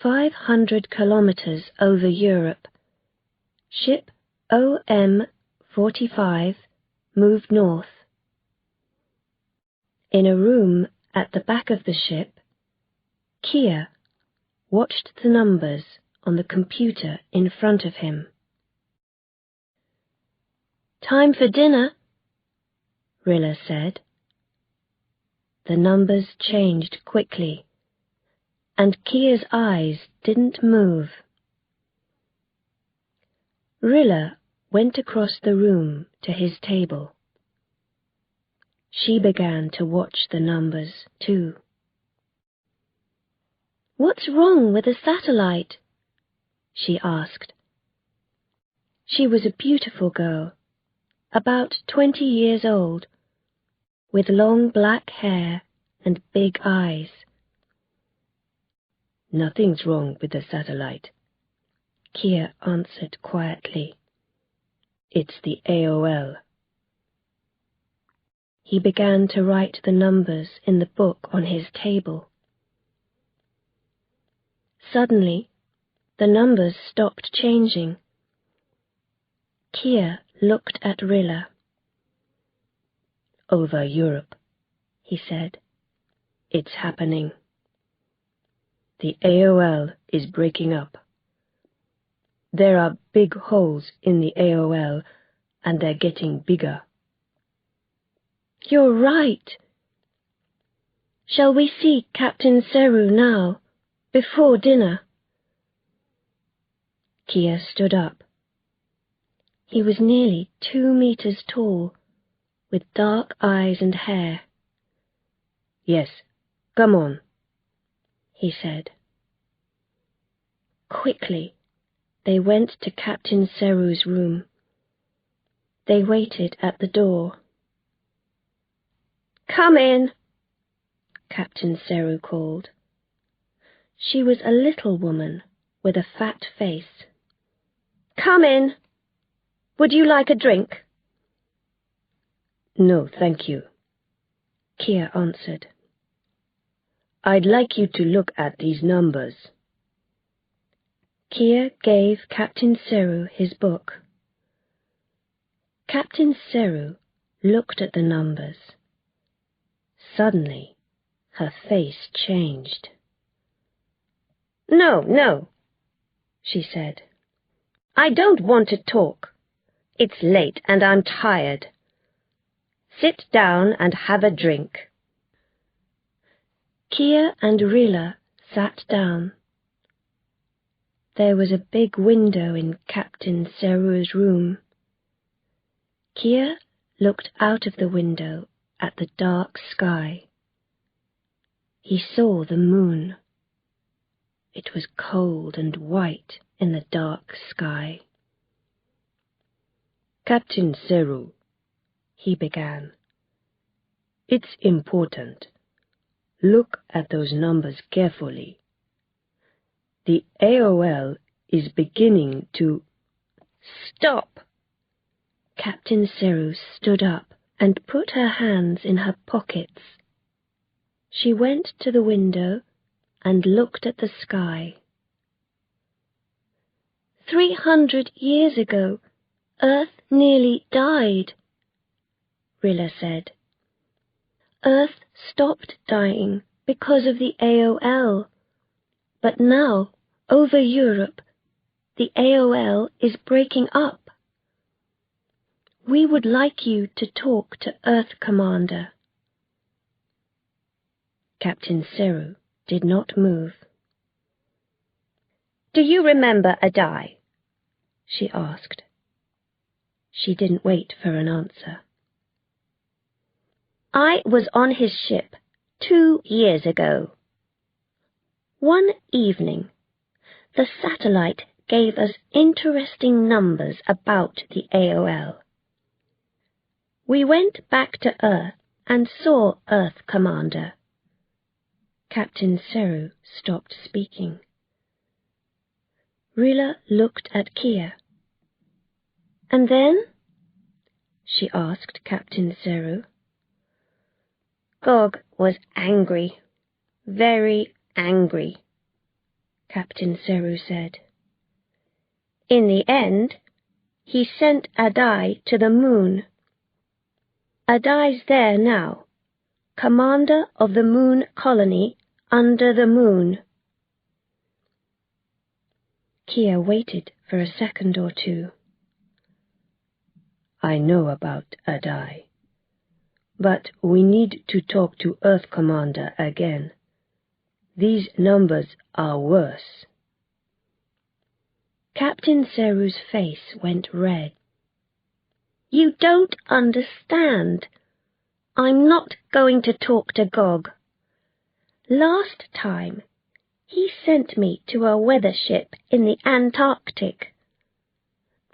500 kilometers over Europe. Ship OM-45 moved north. In a room at the back of the ship, Kia watched the numbers on the computer in front of him. "Time for dinner," Rilla said. The numbers changed quickly, and Kia's eyes didn't move. Rilla went across the room to his table. She began to watch the numbers, too. "What's wrong with the satellite?" she asked. She was a beautiful girl, about 20 years old, with long black hair and big eyes. "Nothing's wrong with the satellite," Kia answered quietly. "It's the AOL." He began to write the numbers in the book on his table. Suddenly, the numbers stopped changing. Kia looked at Rilla. "Over Europe," he said. "It's happening. The AOL is breaking up. There are big holes in the AOL, and they're getting bigger." "You're right. Shall we see Captain Seru now, before dinner?" Kia stood up. He was nearly 2 meters tall, with dark eyes and hair. "Yes, come on," he said. Quickly, they went to Captain Seru's room. They waited at the door. "Come in," Captain Seru called. She was a little woman with a fat face. "Come in. Would you like a drink?" "No, thank you," Kia answered. "I'd like you to look at these numbers." Kia gave Captain Seru his book. Captain Seru looked at the numbers. Suddenly, her face changed. No, she said. "I don't want to talk. It's late and I'm tired. Sit down and have a drink." Kia and Rilla sat down. There was a big window in Captain Seru's room. Kia looked out of the window at the dark sky. He saw the moon. It was cold and white in the dark sky. "Captain Seru," he began, "it's important. Look at those numbers carefully. The AOL is beginning to—" "Stop!" Captain Seru stood up and put her hands in her pockets. She went to the window and looked at the sky. 300 years ago, Earth nearly died, Rilla said. Earth stopped dying because of the AOL, but now, over Europe, the AOL is breaking up. We would like you to talk to Earth Commander. Captain Seru did not move. "Do you remember Adai?" she asked. She didn't wait for an answer. "I was on his ship 2 years ago. One evening, the satellite gave us interesting numbers about the AOL. We went back to Earth and saw Earth Commander." Captain Seru stopped speaking. Rilla looked at Kia. "And then?" she asked Captain Seru. "Gog was angry, very angry," Captain Seru said. In the end, he sent Adai to the moon. Adai's there now, commander of the moon colony under the moon. Kia waited for a second or two. I know about Adai, but we need to talk to Earth Commander again. These numbers are worse. Captain Seru's face went red. You don't understand. I'm not going to talk to Gog. Last time, he sent me to a weather ship in the Antarctic.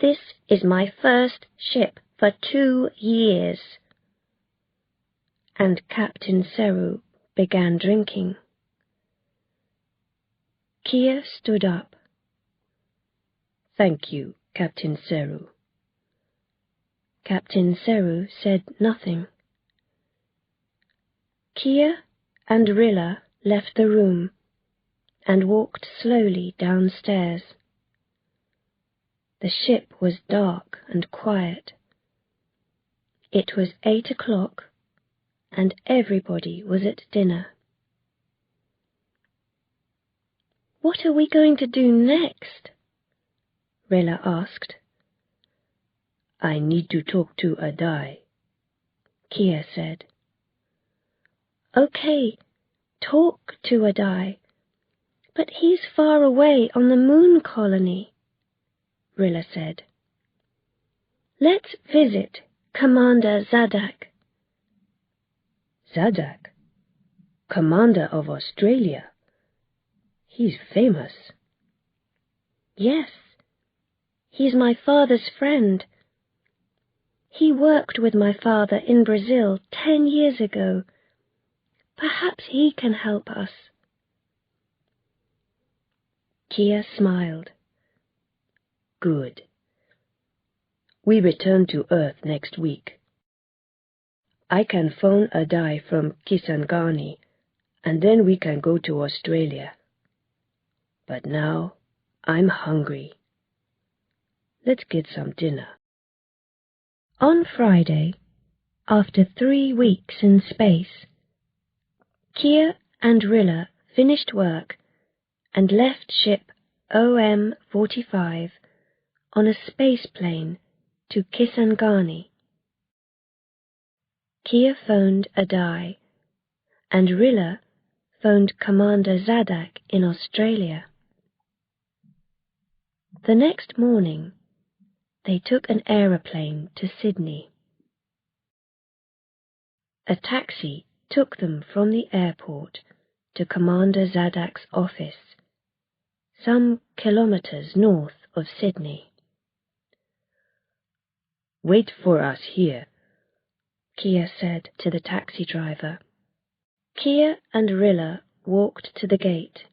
This is my first ship for 2 years. And Captain Seru began drinking. Kia stood up. Thank you, Captain Seru. Captain Seru said nothing. Kia and Rilla left the room and walked slowly downstairs. The ship was dark and quiet. It was 8 o'clock, and everybody was at dinner. What are we going to do next? Rilla asked. I need to talk to Adai, Kia said. Okay, talk to Adai, but he's far away on the moon colony, Rilla said. Let's visit Commander Zadak. Zadak? Commander of Australia? He's famous. Yes, he's my father's friend. He worked with my father in Brazil 10 years ago. Perhaps he can help us. Kia smiled. Good. We return to Earth next week. I can phone Adai from Kisangani, and then we can go to Australia. But now I'm hungry. Let's get some dinner. On Friday, after 3 weeks in space, Kia and Rilla finished work and left ship OM-45 on a space plane to Kisangani. Kia phoned Adai, and Rilla phoned Commander Zadak in Australia. The next morning, they took an aeroplane to Sydney. A taxi took them from the airport to Commander Zadak's office, some kilometers north of Sydney. Wait for us here, Kia said to the taxi driver. Kia and Rilla walked to the gate.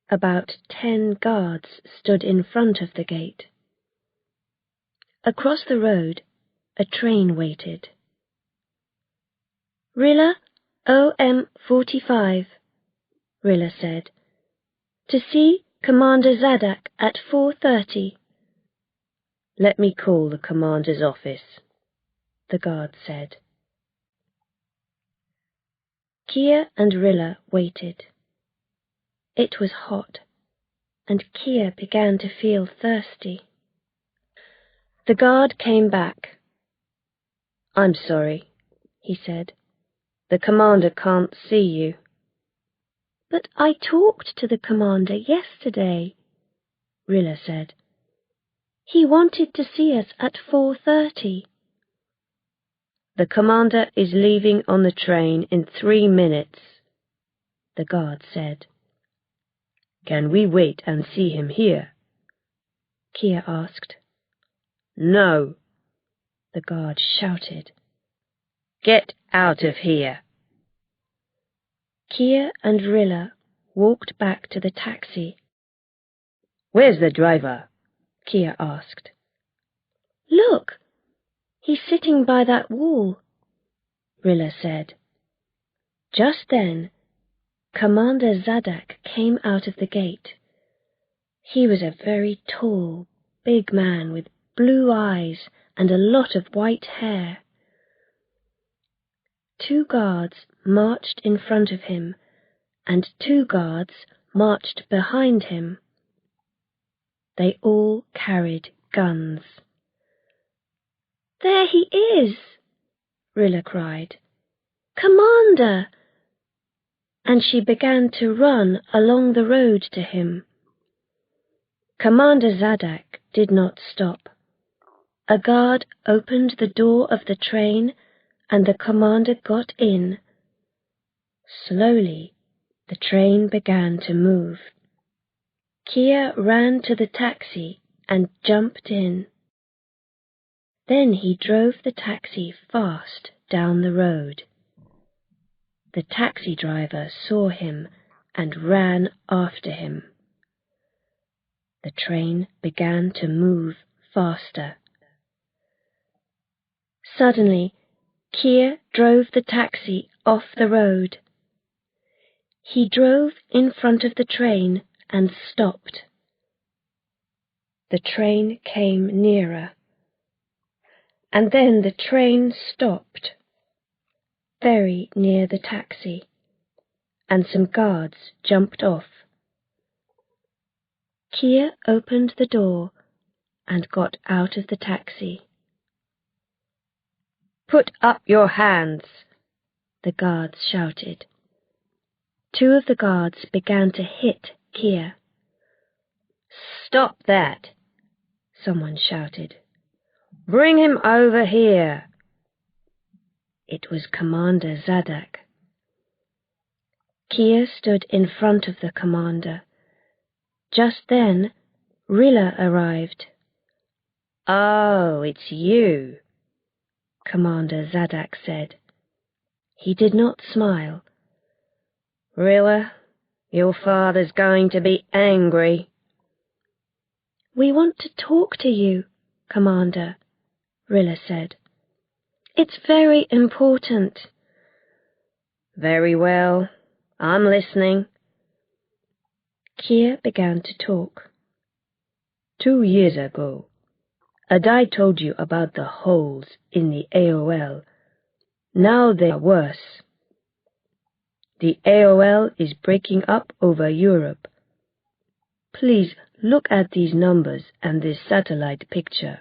About 10 guards stood in front of the gate. Across the road, a train waited. Rilla, OM-45, Rilla said. To see Commander Zadak at 4:30. Let me call the commander's office, the guard said. Kia and Rilla waited. It was hot, and Kia began to feel thirsty. The guard came back. I'm sorry, he said. The commander can't see you. But I talked to the commander yesterday, Rilla said. He wanted to see us at 4:30. The commander is leaving on the train in 3 minutes, the guard said. Can we wait and see him here? Kia asked. No, the guard shouted. Get out of here. Kia and Rilla walked back to the taxi. Where's the driver? Kia asked. Look, he's sitting by that wall, Rilla said. Just then, Commander Zadak came out of the gate. He was a very tall, big man with blue eyes and a lot of white hair. 2 guards marched in front of him, and 2 guards marched behind him. They all carried guns. "There he is!" Rilla cried. "Commander!" And she began to run along the road to him. Commander Zadak did not stop. A guard opened the door of the train, and the commander got in. Slowly, the train began to move. Kia ran to the taxi and jumped in. Then he drove the taxi fast down the road. The taxi driver saw him and ran after him. The train began to move faster. Suddenly, Kia drove the taxi off the road. He drove in front of the train and stopped. The train came nearer. And then the train stopped, very near the taxi, and some guards jumped off. Kia opened the door and got out of the taxi. "Put up your hands," the guards shouted. 2 of the guards began to hit Kia. "Stop that," someone shouted. "Bring him over here." It was Commander Zadak. Kia stood in front of the commander. Just then, Rilla arrived. "Oh, it's you," Commander Zadak said. He did not smile. "Rilla, your father's going to be angry." "We want to talk to you, Commander," Rilla said. "It's very important." "Very well. I'm listening." Kia began to talk. 2 years ago, I told you about the holes in the AOL. Now they are worse. The AOL is breaking up over Europe. Please look at these numbers and this satellite picture.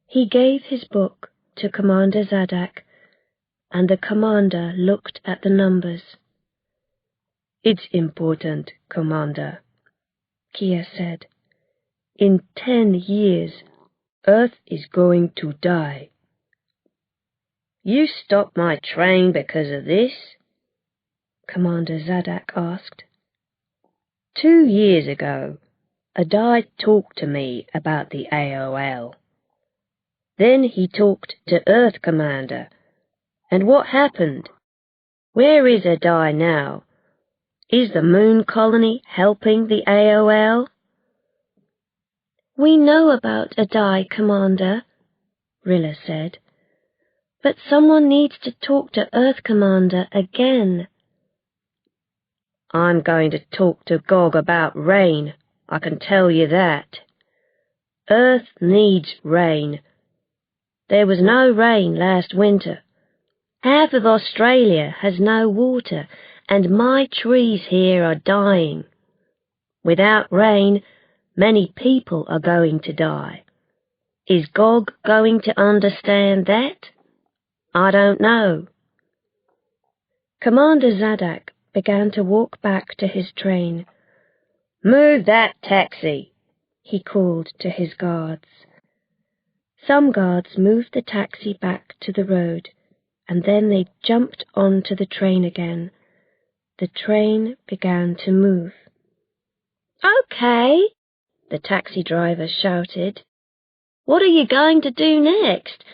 He gave his book to Commander Zadak, and the commander looked at the numbers. "It's important, Commander," Kia said. "In 10 years, Earth is going to die." "You stopped my train because of this?" Commander Zadak asked. 2 years ago, Adai talked to me about the AOL. Then he talked to Earth Commander. And what happened? Where is Adai now? Is the moon colony helping the AOL? "We know about Adai, Commander," Rilla said. "But someone needs to talk to Earth Commander again." "I'm going to talk to Gog about rain, I can tell you that. Earth needs rain. There was no rain last winter. Half of Australia has no water, and my trees here are dying. Without rain, many people are going to die. Is Gog going to understand that? I don't know." Commander Zadak began to walk back to his train. "Move that taxi," he called to his guards. Some guards moved the taxi back to the road, and then they jumped onto the train again. The train began to move. "Okay," the taxi driver shouted. "What are you going to do next?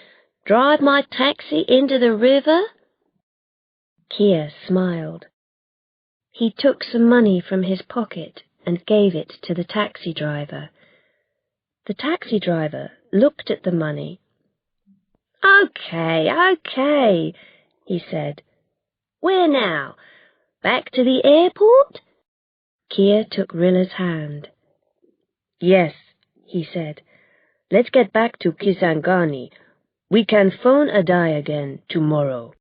Drive my taxi into the river?" Kia smiled. He took some money from his pocket and gave it to the taxi driver. The taxi driver looked at the money. Okay, he said. "Where now? Back to the airport? Kia took Rilla's hand. Yes, he said. Let's get back to Kisangani. We can phone Adai again tomorrow.